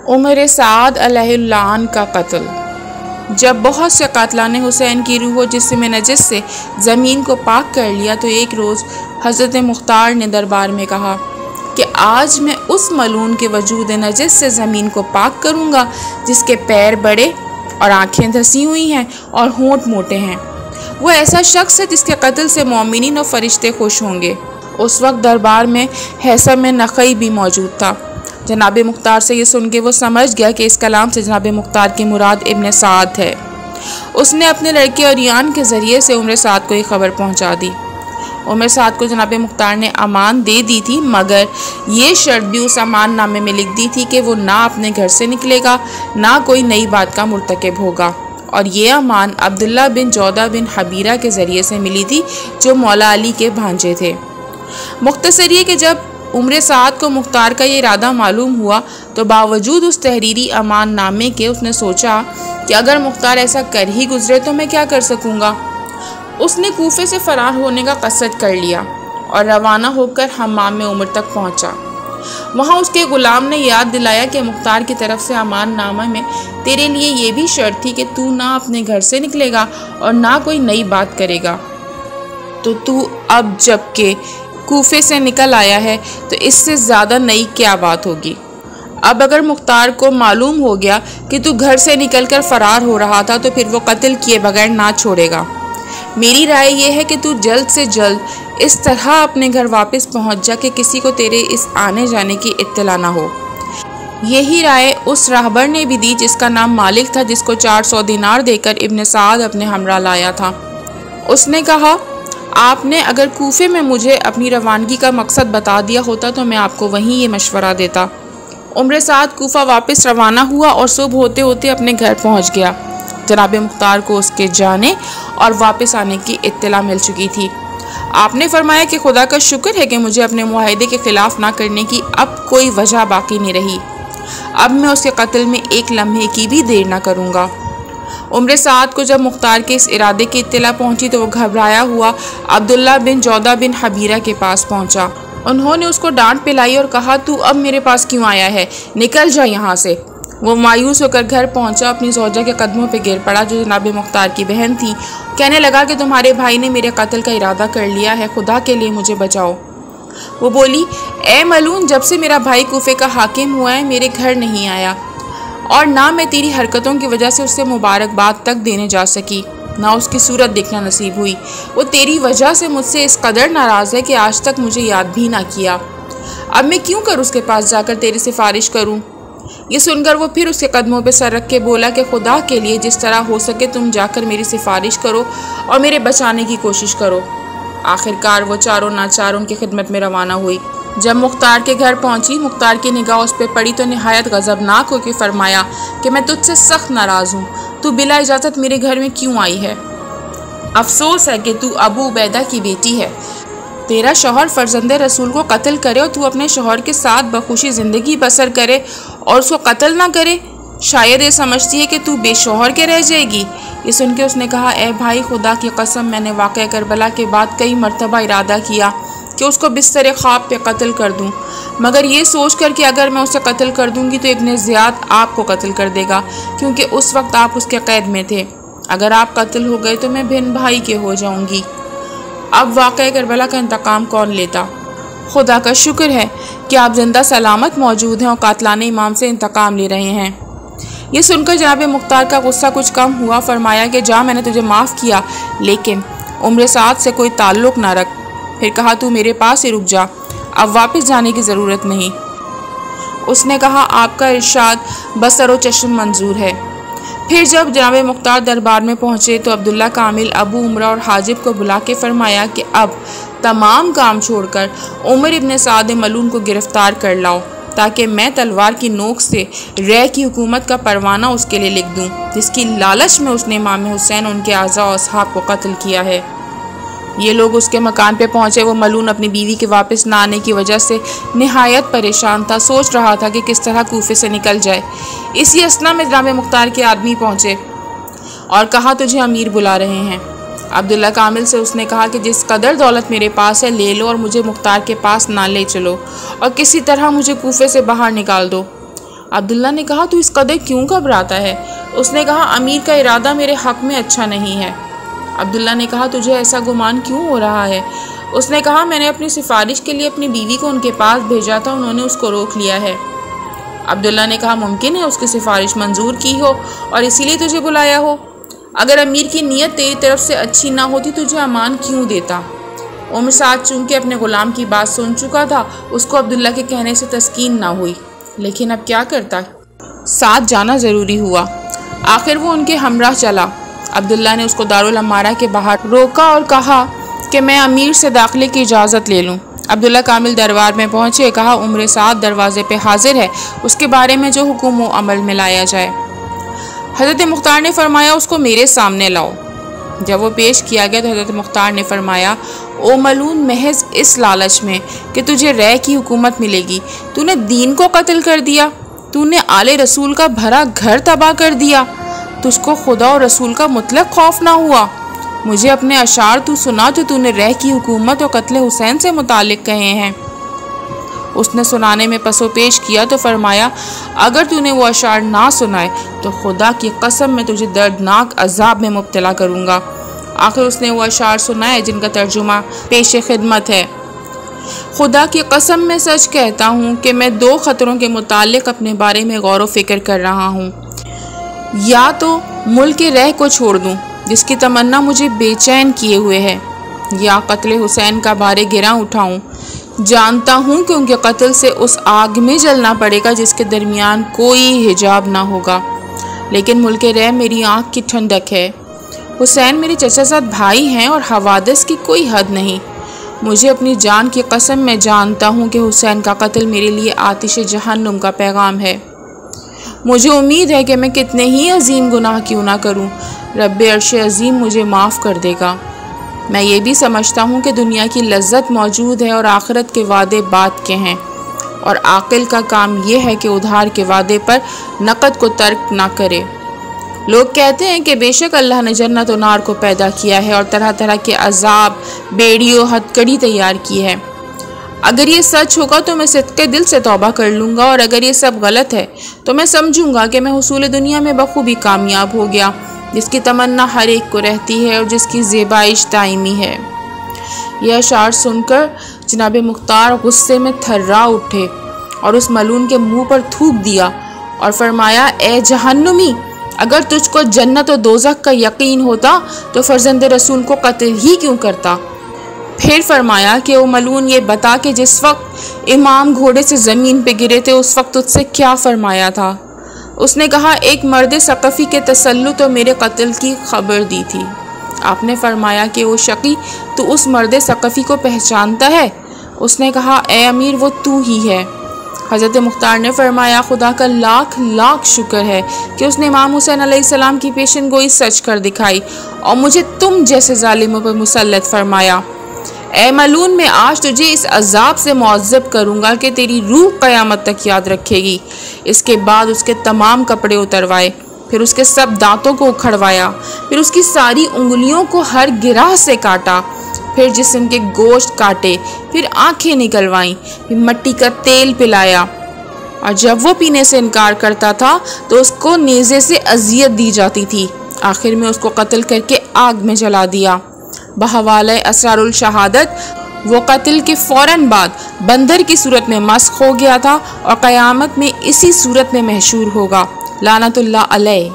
عمر سعد علیہ اللعن کا قتل۔ جب بہت سے قاتلان حسین کی روح و جسم نجس سے زمین کو پاک کر لیا تو ایک روز حضرت مختار نے دربار میں کہا کہ آج میں اس ملعون کے وجود نجس سے زمین کو پاک کروں گا جس کے پیر بڑے اور آنکھیں دھسی ہوئی ہیں اور ہونٹ موٹے ہیں۔ وہ ایسا شخص ہے جس کے قتل سے مومنین و فرشتے خوش ہوں گے۔ اس وقت دربار میں حیثم نخعی بھی موجود تھا۔ جناب مختار سے یہ سن کے وہ سمجھ گیا کہ اس کلام سے جناب مختار کی مراد ابن سعد ہے۔ اس نے اپنے لڑکے اریان کے ذریعے سے عمر سعد کو یہ خبر پہنچا دی۔ عمر سعد کو جناب مختار نے امان دے دی تھی، مگر یہ شرط بھی اس امان نامے میں لکھ دی تھی کہ وہ نہ اپنے گھر سے نکلے گا نہ کوئی نئی بات کا مرتکب ہوگا، اور یہ امان عبداللہ بن جودہ بن حبیرہ کے ذریعے سے ملی تھی جو مولا علی کے بھانجے تھے۔ مختصر یہ کہ جب عمر سعد کو مختار کا یہ ارادہ معلوم ہوا تو باوجود اس تحریری امان نامے کے اس نے سوچا کہ اگر مختار ایسا کر ہی گزرے تو میں کیا کر سکوں گا۔ اس نے کوفے سے فرار ہونے کا قصد کر لیا اور روانہ ہو کر حمام عمر تک پہنچا۔ وہاں اس کے غلام نے یاد دلایا کہ مختار کی طرف سے امان نامہ میں تیرے لیے یہ بھی شرط تھی کہ تو نہ اپنے گھر سے نکلے گا اور نہ کوئی نئی بات کرے گا، تو اب جب کہ کوفے سے نکل آیا ہے تو اس سے زیادہ نئی کیا بات ہوگی۔ اب اگر مختار کو معلوم ہو گیا کہ تو گھر سے نکل کر فرار ہو رہا تھا تو پھر وہ قتل کیے بغیر نہ چھوڑے گا۔ میری رائے یہ ہے کہ تو جلد سے جلد اس طرح اپنے گھر واپس پہنچ جا کہ کسی کو تیرے اس آنے جانے کی اطلاع نہ ہو۔ یہی رائے اس راہبر نے بھی دی جس کا نام مالک تھا، جس کو 400 دینار دے کر ابن سعد اپنے ہمراہ لایا تھا۔ اس نے کہا آپ نے اگر کوفے میں مجھے اپنی روانگی کا مقصد بتا دیا ہوتا تو میں آپ کو وہیں یہ مشورہ دیتا۔ عمر سعد کوفہ واپس روانہ ہوا اور صبح ہوتے ہوتے اپنے گھر پہنچ گیا۔ جناب مختار کو اس کے جانے اور واپس آنے کی اطلاع مل چکی تھی۔ آپ نے فرمایا کہ خدا کا شکر ہے کہ مجھے اپنے معاہدے کے خلاف نہ کرنے کی اب کوئی وجہ باقی نہیں رہی۔ اب میں اس کے قتل میں ایک لمحے کی بھی دیر نہ کروں گا۔ عمر سعد کو جب مختار کے اس ارادے کی اطلاع پہنچی تو وہ گھبرایا ہوا عبداللہ بن جودہ بن حبیرہ کے پاس پہنچا۔ انہوں نے اس کو ڈانٹ پلائی اور کہا تو اب میرے پاس کیوں آیا ہے، نکل جا یہاں سے۔ وہ مایوس ہو کر گھر پہنچا، اپنی زوجہ کے قدموں پہ گر پڑا جو جناب مختار کی بہن تھی، کہنے لگا کہ تمہارے بھائی نے میرے قتل کا ارادہ کر لیا ہے، خدا کے لیے مجھے بچاؤ۔ وہ بولی اے ملعون، جب سے میرا بھائی کوفے کا حاکم ہوا ہے میرے گھر نہیں آیا اور نہ میں تیری حرکتوں کی وجہ سے اس سے مبارکباد تک دینے جا سکی، نہ اس کی صورت دیکھنا نصیب ہوئی۔ وہ تیری وجہ سے مجھ سے اس قدر ناراض ہے کہ آج تک مجھے یاد بھی نہ کیا۔ اب میں کیوں کر اس کے پاس جا کر تیری سفارش کروں؟ یہ سن کر وہ پھر اس کے قدموں پہ سر رکھ کے بولا کہ خدا کے لیے جس طرح ہو سکے تم جا کر میری سفارش کرو اور میرے بچانے کی کوشش کرو۔ آخرکار وہ چاروں ناچار ان کی خدمت میں روانہ ہوئی۔ جب مختار کے گھر پہنچی، مختار کی نگاہ اس پہ پڑی تو نہایت غضبناک ہو کے فرمایا کہ میں تجھ سے سخت ناراض ہوں، تو بلا اجازت میرے گھر میں کیوں آئی ہے؟ افسوس ہے کہ تو ابو عبیدہ کی بیٹی ہے، تیرا شوہر فرزند رسول کو قتل کرے اور تو اپنے شوہر کے ساتھ بخوشی زندگی بسر کرے اور اس کو قتل نہ کرے، شاید یہ سمجھتی ہے کہ تو بے شوہر کے رہ جائے گی۔ یہ سن کے اس نے کہا اے بھائی، خدا کی قسم میں نے واقعہ کربلا کے بعد کئی مرتبہ ارادہ کیا کہ اس کو بستر خواب پہ قتل کر دوں، مگر یہ سوچ کر کہ اگر میں اسے قتل کر دوں گی تو ابن زیاد آپ کو قتل کر دے گا، کیونکہ اس وقت آپ اس کے قید میں تھے۔ اگر آپ قتل ہو گئے تو میں بہن بھائی کے ہو جاؤں گی۔ اب واقعہ کربلا کا انتقام کون لیتا؟ خدا کا شکر ہے کہ آپ زندہ سلامت موجود ہیں اور قاتلان امام سے انتقام لے رہے ہیں۔ یہ سن کر جناب مختار کا غصہ کچھ کم ہوا، فرمایا کہ جا، میں نے تجھے معاف کیا، لیکن عمر سعد سے کوئی تعلق نہ رکھ۔ پھر کہا تو میرے پاس ہی رک جا، اب واپس جانے کی ضرورت نہیں۔ اس نے کہا آپ کا ارشاد بصر و چشم منظور ہے۔ پھر جب جناب مختار دربار میں پہنچے تو عبداللہ کامل ابو عمرہ اور حاجب کو بلا کے فرمایا کہ اب تمام کام چھوڑ کر عمر ابن سعد ملعون کو گرفتار کر لاؤ تاکہ میں تلوار کی نوک سے رے کی حکومت کا پروانہ اس کے لیے لکھ دوں جس کی لالچ میں اس نے امام حسین ان کے اعضاء و اصحاب کو قتل کیا ہے۔ یہ لوگ اس کے مکان پہ پہنچے۔ وہ ملعون اپنی بیوی کے واپس نہ آنے کی وجہ سے نہایت پریشان تھا، سوچ رہا تھا کہ کس طرح کوفے سے نکل جائے۔ اسی اثنا میں جناب مختار کے آدمی پہنچے اور کہا تجھے امیر بلا رہے ہیں۔ عبداللہ کامل سے اس نے کہا کہ جس قدر دولت میرے پاس ہے لے لو اور مجھے مختار کے پاس نہ لے چلو اور کسی طرح مجھے کوفے سے باہر نکال دو۔ عبداللہ نے کہا تو اس قدر کیوں گھبراتا ہے؟ اس نے کہا امیر کا ارادہ میرے حق میں اچھا نہیں ہے۔ عبداللہ نے کہا تجھے ایسا گمان کیوں ہو رہا ہے؟ اس نے کہا میں نے اپنی سفارش کے لیے اپنی بیوی کو ان کے پاس بھیجا تھا، انہوں نے اس کو روک لیا ہے۔ عبداللہ نے کہا ممکن ہے اس کی سفارش منظور کی ہو اور اسی لیے تجھے بلایا ہو۔ اگر امیر کی نیت تیری طرف سے اچھی نہ ہوتی تجھے امان کیوں دیتا؟ عمر سعد چونکہ اپنے غلام کی بات سن چکا تھا، اس کو عبداللہ کے کہنے سے تسکین نہ ہوئی، لیکن اب کیا کرتا؟ ساتھ جانا ضروری ہوا۔ آخر وہ ان کے ہمراہ چلا۔ عبداللہ نے اس کو دارالعمارہ کے باہر روکا اور کہا کہ میں امیر سے داخلے کی اجازت لے لوں۔ عبداللہ کامل دربار میں پہنچے، کہا عمر سعد دروازے پہ حاضر ہے، اس کے بارے میں جو حکم و عمل میں لایا جائے۔ حضرت مختار نے فرمایا اس کو میرے سامنے لاؤ۔ جب وہ پیش کیا گیا تو حضرت مختار نے فرمایا او ملون، محض اس لالچ میں کہ تجھے رے کی حکومت ملے گی تو نے دین کو قتل کر دیا، تو نے آل رسول کا بھرا گھر تباہ کر دیا، تجھ کو خدا اور رسول کا مطلق خوف نہ ہوا؟ مجھے اپنے اشعار تو سنا جو تو نے رے کی حکومت اور قتل حسین سے متعلق کہے ہیں۔ اس نے سنانے میں پس و پیش کیا تو فرمایا اگر تو نے وہ اشعار نہ سنائے تو خدا کی قسم میں تجھے دردناک عذاب میں مبتلا کروں گا۔ آخر اس نے وہ اشعار سنائے جن کا ترجمہ پیش خدمت ہے۔ خدا کی قسم میں سچ کہتا ہوں کہ میں دو خطروں کے متعلق اپنے بارے میں غور و فکر کر رہا ہوں، یا تو ملک رہ کو چھوڑ دوں جس کی تمنا مجھے بے چین کیے ہوئے ہے، یا قتل حسین کا بارے گراں اٹھاؤں۔ جانتا ہوں کہ ان کے قتل سے اس آگ میں جلنا پڑے گا جس کے درمیان کوئی حجاب نہ ہوگا، لیکن ملک رہ میری آنکھ کی ٹھنڈک ہے۔ حسین میرے چچا زاد بھائی ہیں اور حوادث کی کوئی حد نہیں۔ مجھے اپنی جان کی قسم میں جانتا ہوں کہ حسین کا قتل میرے لیے آتش جہنم کا پیغام ہے۔ مجھے امید ہے کہ میں کتنے ہی عظیم گناہ کیوں نہ کروں، رب عرش عظیم مجھے معاف کر دے گا۔ میں یہ بھی سمجھتا ہوں کہ دنیا کی لذت موجود ہے اور آخرت کے وعدے بات کے ہیں، اور عاقل کا کام یہ ہے کہ ادھار کے وعدے پر نقد کو ترک نہ کرے۔ لوگ کہتے ہیں کہ بے شک اللہ نے جنت و نار کو پیدا کیا ہے اور طرح طرح کے عذاب، بیڑی و ہتکڑی تیار کی ہے۔ اگر یہ سچ ہوگا تو میں صدقے دل سے توبہ کر لوں گا، اور اگر یہ سب غلط ہے تو میں سمجھوں گا کہ میں حصول دنیا میں بخوبی کامیاب ہو گیا، جس کی تمنا ہر ایک کو رہتی ہے اور جس کی زیبائش دائمی ہے۔ یہ اشعار سن کر جناب مختار غصے میں تھرا اٹھے اور اس ملون کے منہ پر تھوک دیا اور فرمایا اے جہنمی، اگر تجھ کو جنت و دوزخ کا یقین ہوتا تو فرزند رسول کو قتل ہی کیوں کرتا؟ پھر فرمایا کہ او ملون، یہ بتا کہ جس وقت امام گھوڑے سے زمین پہ گرے تھے اس وقت تجھ سے کیا فرمایا تھا؟ اس نے کہا ایک مرد ثقفی کے تسلط اور میرے قتل کی خبر دی تھی۔ آپ نے فرمایا کہ او شقی، تو اس مرد ثقفی کو پہچانتا ہے؟ اس نے کہا اے امیر وہ تو ہی ہے۔ حضرت مختار نے فرمایا خدا کا لاکھ لاکھ شکر ہے کہ اس نے امام حسین علیہ السلام کی پیشن گوئی سچ کر دکھائی اور مجھے تم جیسے ظالموں پر مسلط فرمایا۔ اے ملون، میں آج تجھے اس عذاب سے معذب کروں گا کہ تیری روح قیامت تک یاد رکھے گی۔ اس کے بعد اس کے تمام کپڑے اتروائے، پھر اس کے سب دانتوں کو اکھڑوایا، پھر اس کی ساری انگلیوں کو ہر گراہ سے کاٹا، پھر جسم کے گوشت کاٹے، پھر آنکھیں نکلوائیں، پھر مٹی کا تیل پلایا، اور جب وہ پینے سے انکار کرتا تھا تو اس کو نیزے سے اذیت دی جاتی تھی۔ آخر میں اس کو قتل کر کے آگ میں جلا دیا۔ بحوالہ اسرار الشہادت وہ قتل کے فوراً بعد بندر کی صورت میں مسخ ہو گیا تھا اور قیامت میں اسی صورت میں محشور ہوگا، لعنت اللہ علیہ۔